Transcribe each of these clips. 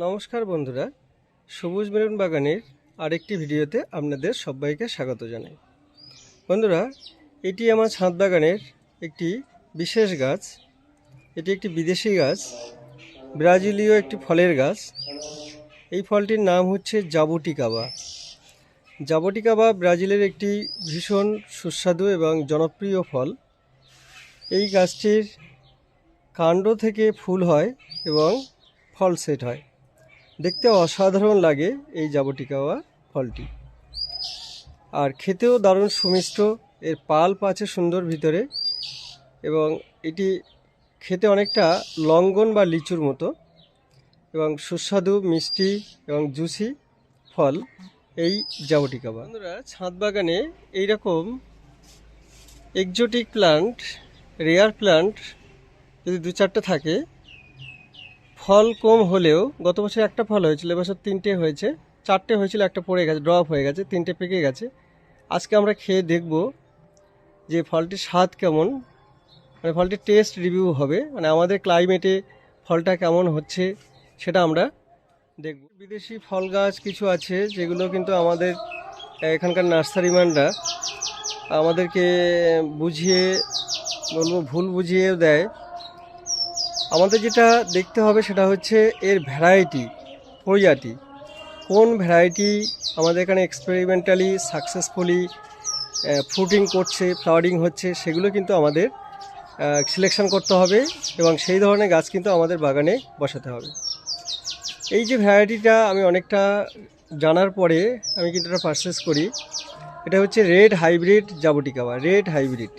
নমস্কার বন্ধুরা, সবুজ মেরুন বাগানের আরেকটি ভিডিওতে আপনাদের সবাইকে স্বাগত জানাই। বন্ধুরা, এটি আমার ছাদ বাগানের একটি বিশেষ গাছ। এটি একটি বিদেশি গাছ, ব্রাজিলীয় একটি ফলের গাছ। এই ফলটির নাম হচ্ছে জাবুটিকাবা। জাবুটিকাবা ব্রাজিলের একটি ভীষণ সুস্বাদু এবং জনপ্রিয় ফল। এই গাছটির কাণ্ড থেকে ফুল হয় এবং ফল সেট হয়। দেখতে অসাধারণ লাগে এই জাবুটিকাবা ফলটি, আর খেতেও দারুণ সুমিষ্ট। এর পাল্প আছে সুন্দর ভিতরে, এবং এটি খেতে অনেকটা লঙ্ঘন বা লিচুর মতো, এবং সুস্বাদু মিষ্টি এবং জুসি ফল এই জাবুটিকাবা। বন্ধুরা, ছাদ বাগানে এইরকম এক্সোটিক প্লান্ট, রেয়ার প্লান্ট যদি দু চারটে থাকে, ফল কম হলেও গত বছর একটা ফল হয়েছিল, এবছর তিনটে হয়েছে, চারটে হয়েছিল, একটা পড়ে গেছে, ড্রপ হয়ে গেছে, তিনটে পেকে গেছে। আজকে আমরা খেয়ে দেখব যে ফলটির স্বাদ কেমন, মানে ফলটির টেস্ট রিভিউ হবে, মানে আমাদের ক্লাইমেটে ফলটা কেমন হচ্ছে সেটা আমরা দেখব। বিদেশি ফল গাছ কিছু আছে যেগুলো কিন্তু আমাদের এখানকার নার্সারিম্যানরা আমাদেরকে বুঝিয়ে বলবো ভুল বুঝিয়েও দেয়। আমাদের যেটা দেখতে হবে সেটা হচ্ছে এর ভ্যারাইটি, প্রজাতি, কোন ভ্যারাইটি আমাদের এখানে এক্সপেরিমেন্টালি সাকসেসফুলি ফ্রুটিং করছে, ফ্লাওয়ারিং হচ্ছে, সেগুলো কিন্তু আমাদের সিলেকশন করতে হবে, এবং সেই ধরনের গাছ কিন্তু আমাদের বাগানে বসাতে হবে। এই যে ভ্যারাইটিটা আমি অনেকটা জানার পরে আমি কিন্তু এটা পারচেস করি। এটা হচ্ছে red hybrid jabuticaba, red hybrid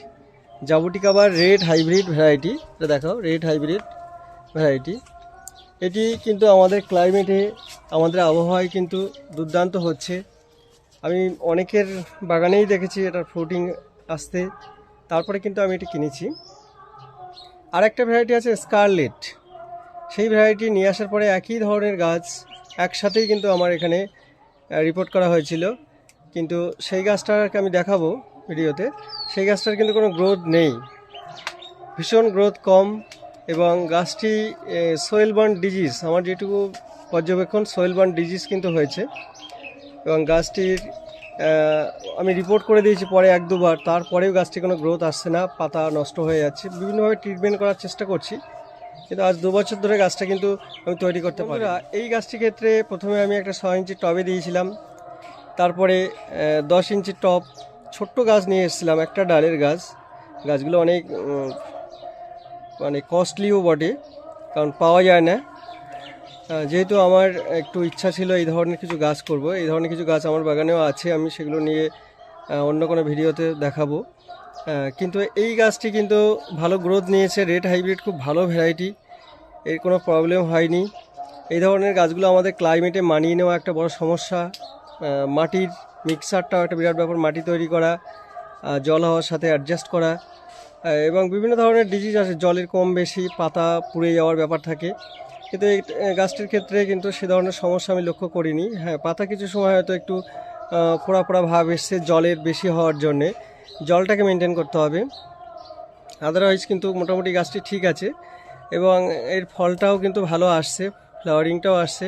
জাবুটিকাবার রেড হাইব্রিড ভ্যারাইটি। এটা দেখাও, রেড হাইব্রিড ভ্যারাইটি। এটি কিন্তু আমাদের ক্লাইমেটে, আমাদের আবহাওয়ায় কিন্তু দুর্দান্ত হচ্ছে। আমি অনেকের বাগানেই দেখেছি এটার ফ্রুটিং আসতে, তারপরে কিন্তু আমি এটি কিনেছি। আর একটা ভ্যারাইটি আছে স্কারলেট, সেই ভ্যারাইটি নিয়ে আসার পরে একই ধরনের গাছ একসাথেই কিন্তু আমার এখানে রিপোর্ট করা হয়েছিল, কিন্তু সেই গাছটাকে আমি দেখাবো ভিডিওতে। সেই গাছটার কিন্তু কোনো গ্রোথ নেই, ভীষণ গ্রোথ কম, এবং গাছটি সোয়েল বার্ন ডিজিজ, আমার যেটুকু পর্যবেক্ষণ, সোয়েল বার্ন ডিজিজ কিন্তু হয়েছে, এবং গাছটির আমি রিপোর্ট করে দিয়েছি পরে এক দুবার, তারপরেও গাছটি কোনো গ্রোথ আসছে না, পাতা নষ্ট হয়ে যাচ্ছে। বিভিন্নভাবে ট্রিটমেন্ট করার চেষ্টা করছি, কিন্তু আজ 2 বছর ধরে গাছটা কিন্তু আমি তৈরি করতে পারি। এই গাছটির ক্ষেত্রে প্রথমে আমি একটা 6 ইঞ্চির টবে দিয়েছিলাম, তারপরে 10 ইঞ্চির টব, ছোট্ট গাছ নিয়ে এসেছিলাম, একটা ডালের গাছ। গাছগুলো অনেক মানে কস্টলিও বটে, কারণ পাওয়া যায় না। যেহেতু আমার একটু ইচ্ছা ছিল এই ধরনের কিছু গাছ করব, এই ধরনের কিছু গাছ আমার বাগানেও আছে, আমি সেগুলো নিয়ে অন্য কোনো ভিডিওতে দেখাবো। কিন্তু এই গাছটি কিন্তু ভালো গ্রোথ নিয়েছে, রেড হাইব্রিড খুব ভালো ভ্যারাইটি, এর কোনো প্রবলেম হয়নি। এই ধরনের গাছগুলো আমাদের ক্লাইমেটে মানিয়ে নেওয়া একটা বড় সমস্যা। মাটির মিক্সারটাও একটা বিরাট ব্যাপার, মাটি তৈরি করা, জল হওয়ার সাথে অ্যাডজাস্ট করা, এবং বিভিন্ন ধরনের ডিজিজ আছে, জলের কম বেশি, পাতা পুড়ে যাওয়ার ব্যাপার থাকে। কিন্তু এই গাছটির ক্ষেত্রে কিন্তু সে ধরনের সমস্যা আমি লক্ষ্য করিনি। হ্যাঁ, পাতা কিছু সময় হয়তো একটু পোড়া পোড়া ভাব এসছে জলের বেশি হওয়ার জন্যে, জলটাকে মেনটেন করতে হবে। আদারওয়াইজ কিন্তু মোটামুটি গাছটি ঠিক আছে, এবং এর ফলটাও কিন্তু ভালো আসছে, ফ্লাওয়ারিংটাও আসছে,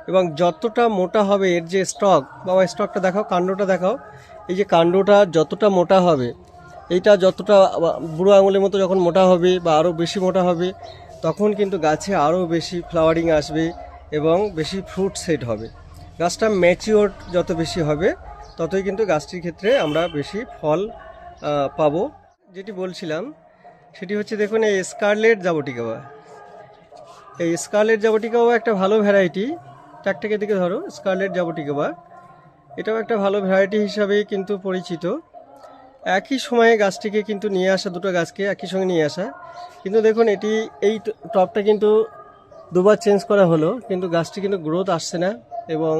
এবং যতটা মোটা হবে এর যে স্টক, বাবা স্টকটা দেখাও, কাণ্ডটা দেখাও, এই যে কাণ্ডটা যতটা মোটা হবে, এইটা যতটা বুড়ো আঙুলের মতো যখন মোটা হবে বা আরও বেশি মোটা হবে, তখন কিন্তু গাছে আরও বেশি ফ্লাওয়ারিং আসবে এবং বেশি ফ্রুট সেট হবে। গাছটা ম্যাচিওর যত বেশি হবে, ততই কিন্তু গাছটির ক্ষেত্রে আমরা বেশি ফল পাবো। যেটি বলছিলাম সেটি হচ্ছে, দেখুন এই স্কারলেট জাবুটিকাবা, এই স্কারলেট জাবুটিকাবা একটা ভালো ভ্যারাইটি। চারটেকে দিকে ধরো, স্কারলেট জাবুটিকাবা এটাও একটা ভালো ভ্যারাইটি হিসাবেই কিন্তু পরিচিত। একই সময়ে গাছটিকে কিন্তু নিয়ে আসা, দুটো গাছকে একই সঙ্গে নিয়ে আসা, কিন্তু দেখুন এটি এই টবটা কিন্তু দুবার চেঞ্জ করা হলো, কিন্তু গাছটি কিন্তু গ্রোথ আসছে না, এবং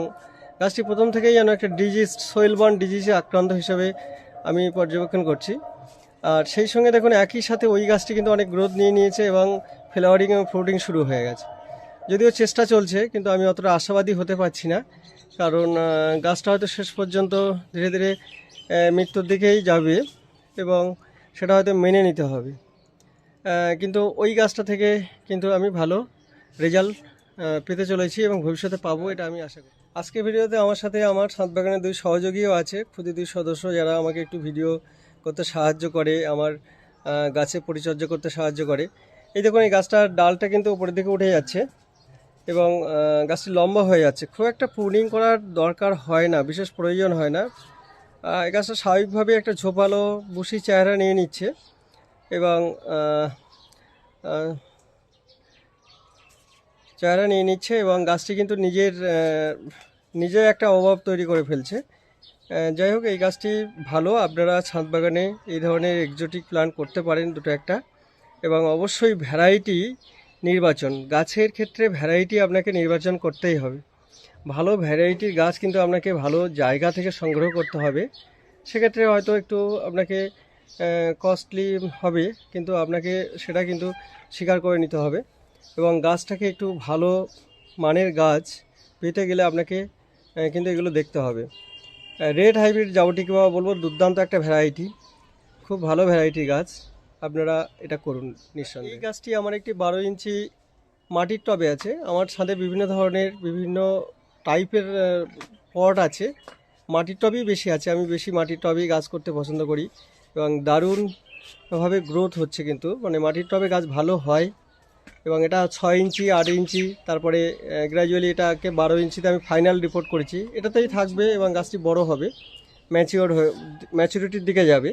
গাছটি প্রথম থেকেই যেন একটা ডিজিজ, সোয়েল বার্ন ডিজিজে আক্রান্ত হিসাবে আমি পর্যবেক্ষণ করছি। আর সেই সঙ্গে দেখুন একই সাথে ওই গাছটি কিন্তু অনেক গ্রোথ নিয়ে নিয়েছে এবং ফ্লাওয়ারিং এবং ফ্রুটিং শুরু হয়ে গেছে। যদিও চেষ্টা চলছে, কিন্তু আমি অতটা আশাবাদী হতে পারছি না, কারণ গাছটা হয়তো শেষ পর্যন্ত ধীরে ধীরে মৃত্যুর দিকেই যাবে, এবং সেটা হয়তো মেনে নিতে হবে। কিন্তু ওই গাছটা থেকে কিন্তু আমি ভালো রেজাল্ট পেতে চলেছি এবং ভবিষ্যতে পাবো, এটা আমি আশা করি। আজকে ভিডিওতে আমার সাথে আমার ছাদ বাগানের 2 সহযোগীও আছে, ক্ষুদে 2 সদস্য, যারা আমাকে একটু ভিডিও করতে সাহায্য করে, আমার গাছে পরিচর্যা করতে সাহায্য করে। এই দেখুন, এই গাছটার ডালটা কিন্তু উপরের দিকে উঠে যাচ্ছে এবং গাছটি লম্বা হয়ে যাচ্ছে। খুব একটা প্রুনিং করার দরকার হয় না, বিশেষ প্রয়োজন হয় না। এই গাছটা স্বাভাবিকভাবে একটা ঝোপালো বুশি চেহারা নিয়ে নিচ্ছে এবং চেহারা নিয়ে নিচ্ছে এবং গাছটি কিন্তু নিজের একটা অভাব তৈরি করে ফেলছে। যাই হোক, এই গাছটি ভালো, আপনারা ছাদ বাগানে এই ধরনের এক্সোটিক প্ল্যান্ট করতে পারেন দুটো একটা। এবং অবশ্যই ভ্যারাইটি নির্বাচন, গাছের ক্ষেত্রে ভ্যারাইটি আপনাকে নির্বাচন করতেই হবে। ভালো ভ্যারাইটির গাছ কিন্তু আপনাকে ভালো জায়গা থেকে সংগ্রহ করতে হবে। সেক্ষেত্রে হয়তো একটু আপনাকে কস্টলি হবে, কিন্তু আপনাকে সেটা কিন্তু স্বীকার করে নিতে হবে। এবং গাছটাকে একটু ভালো মানের গাছ পেতে গেলে আপনাকে কিন্তু এগুলো দেখতে হবে। রেড হাইব্রিড জাবুটিকা বলবো দুর্দান্ত একটা ভ্যারাইটি, খুব ভালো ভ্যারাইটি গাছ, আপনারা এটা করুন নিঃসন্দেহে। এই গাছটি আমার একটি 12 ইঞ্চি মাটির টবে আছে। আমার ছাদে বিভিন্ন ধরনের বিভিন্ন টাইপের পট আছে, মাটির টবেই বেশি আছে। আমি বেশি মাটির টবেই গাছ করতে পছন্দ করি এবং দারুণভাবে গ্রোথ হচ্ছে, কিন্তু মানে মাটির টবে গাছ ভালো হয়। এবং এটা 6 ইঞ্চি 8 ইঞ্চি, তারপরে গ্র্যাজুয়ালি এটাকে 12 ইঞ্চিতে আমি ফাইনাল রিপোর্ট করেছি। এটাতেই থাকবে এবং গাছটি বড় হবে, ম্যাচিউরিটির দিকে যাবে।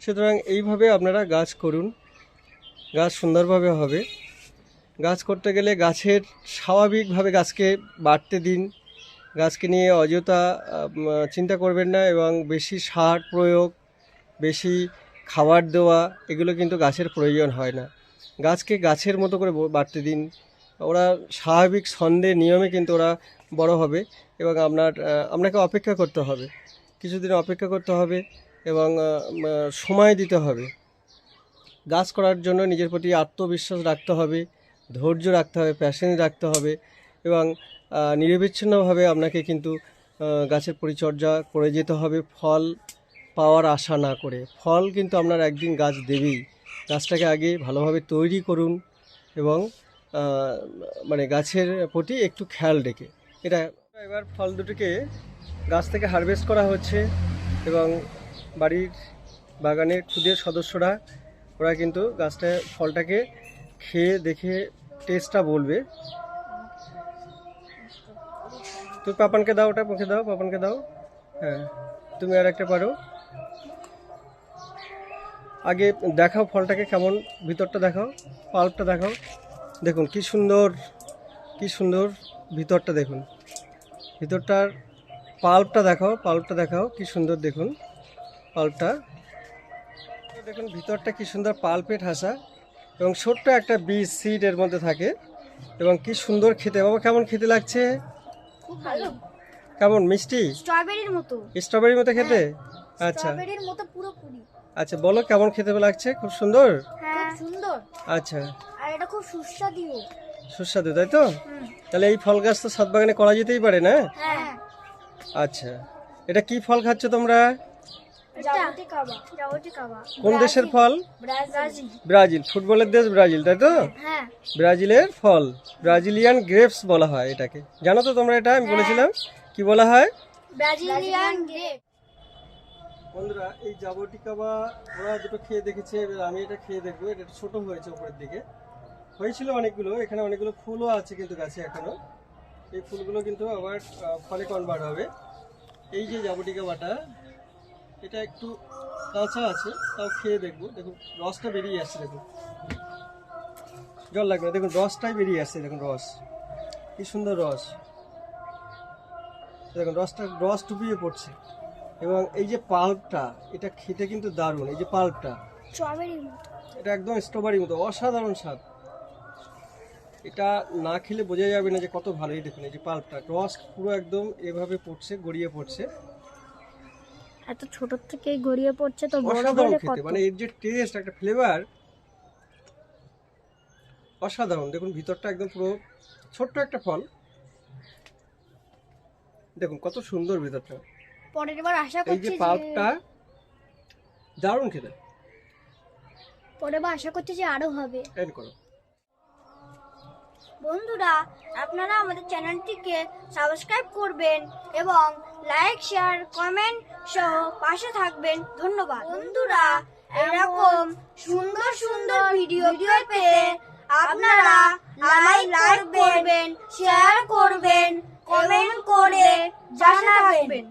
সুতরাং এইভাবে আপনারা গাছ করুন, গাছ সুন্দরভাবে হবে। গাছ করতে গেলে গাছের স্বাভাবিকভাবে গাছকে বাড়তে দিন, গাছকে নিয়ে অযথা চিন্তা করবেন না এবং বেশি সার প্রয়োগ, বেশি খাবার দেওয়া, এগুলো কিন্তু গাছের প্রয়োজন হয় না। গাছকে গাছের মতো করে বাড়তে দিন, ওরা স্বাভাবিক ছন্দে নিয়মে কিন্তু ওরা বড় হবে এবং আপনাকে অপেক্ষা করতে হবে, কিছুদিন অপেক্ষা করতে হবে এবং সময় দিতে হবে। গাছ করার জন্য নিজের প্রতি আত্মবিশ্বাস রাখতে হবে, ধৈর্য রাখতে হবে, প্যাশন রাখতে হবে এবং নিরবিচ্ছিন্নভাবে আপনাকে কিন্তু গাছের পরিচর্যা করে যেতে হবে, ফল পাওয়ার আশা না করে। ফল কিন্তু আপনার একদিন গাছ দেবেই। গাছটাকে আগে ভালোভাবে তৈরি করুন এবং মানে গাছের প্রতি একটু খেয়াল রেখে এটা। এবার ফল দুটিকে গাছ থেকে হারভেস্ট করা হচ্ছে এবং বাড়ির বাগানের ক্ষুদে সদস্যরা ওরা কিন্তু ফলটাকে খেয়ে দেখে টেস্টটা বলবে। তুমি পাপানকে দাও, ওটা মুখে দাও, পাপানকে দাও। হ্যাঁ, তুমি আর একটা পারো। আগে দেখাও ফলটাকে কেমন, ভিতরটা দেখাও, পাল্পটা দেখাও। দেখুন কি সুন্দর, কি সুন্দর ভিতরটা, দেখুন ভিতরটার পাল্পটা দেখাও, পাল্পটা দেখাও, কি সুন্দর দেখুন পাল্পটা। দেখুন ভিতরটা কি সুন্দর পাল্পে ঠাসা এবং ছোট্ট একটা বীজ সিড এর মধ্যে থাকে এবং কি সুন্দর খেতে। বাবা কেমন খেতে লাগছে? খুব ভালো। কেমন মিষ্টি? স্ট্রবেরির মতো। স্ট্রবেরির মতো খেতে? আচ্ছা, স্ট্রবেরির মতো পুরোপুরি। আচ্ছা বলো কেমন খেতে লাগছে? খুব সুন্দর। হ্যাঁ, খুব সুন্দর। আচ্ছা, আর এটা খুব সুস্বাদু। সুস্বাদু, তাই তো? তাহলে এই ফল গাছ তো ছাদ বাগানে করা যেতেই পারে না? হ্যাঁ। আচ্ছা, এটা কি ফল খাচ্ছ তোমরা? জাবুটিকা। কোন দেশের ফল? ব্রাজিল। ব্রাজিল, ফুটবলের দেশ ব্রাজিল, তাই তো? হ্যাঁ। ব্রাজিলের ফল, ব্রাজিলিয়ান গ্রেপস বলা হয় এটাকে। জানো তো তোমরা এটা? আমি বলেছিলাম কি বলা হয়? Brazilian grape. বন্ধুরা, এই জাবুটিকা বা ওরা দুটো খেয়ে দেখেছে, এবার আমি এটা খেয়ে দেখবো। এটা ছোট হয়েছে, উপরের দিকে হয়েছিল অনেকগুলো, এখানে অনেকগুলো ফুলও আছে কিন্তু গাছে এখনো। এই ফুলগুলো কিন্তু আবার ফলে কনভার্ট হবে। এই যে জাবুটিকা বাটা, এটা একটু কাঁচা আছে, তাও খেয়ে দেখবো। দেখুন রসটা বেরিয়ে আসছে, দেখুন জল লাগবে না, দেখুন রসটাই বেরিয়ে আসছে, দেখুন রস কি সুন্দর রস, দেখুন রস টুপিয়ে পড়ছে। এবং এই যে পাল্পটা, এটা খেতে কিন্তু দারুণ। এই যে পাল্পটা স্ট্রবেরির মতো, এটা একদম স্ট্রবেরির মতো, অসাধারণ স্বাদ। এটা না খেলে বোঝা যাবে না যে কত ভালো। এই দেখুন এই যে পাল্পটা, রস পুরো একদম এভাবে পড়ছে, গড়িয়ে পড়ছে, এত ছোট থেকে গড়িয়ে পড়ছে তো বড় অসাধারণ হলে খেতে। কত। মানে এর যে টেস্ট, একটা ফ্লেভার অসাধারণ। দেখুন ভিতরটা একদম পুরো ছোট্ট একটা ফল, দেখুন কত সুন্দর ভিতরটা। পরের বার আশা এই যে করছি পাল্পটা দারুণ খেতে। যে, পরের বার আশা করছি যে আরো হবে। এন্ড করো। বন্ধুরা, এই জাবুটিকা বা ওরা দুটো খেয়ে দেখেছে, এবার আমি এটা খেয়ে দেখবো। এটা খুব সুন্দর। আচ্ছা, বন্ধুরা, আপনারা আমাদের চ্যানেলটিকে সাবস্ক্রাইব করবেন এবং লাইক, শেয়ার, কমেন্ট সহ পাশে থাকবেন। ধন্যবাদ। বন্ধুরা, এরকম সুন্দর সুন্দর ভিডিও পেতে আপনারা লাইক করবেন, শেয়ার করবেন, কমেন্ট করে জানাবেন।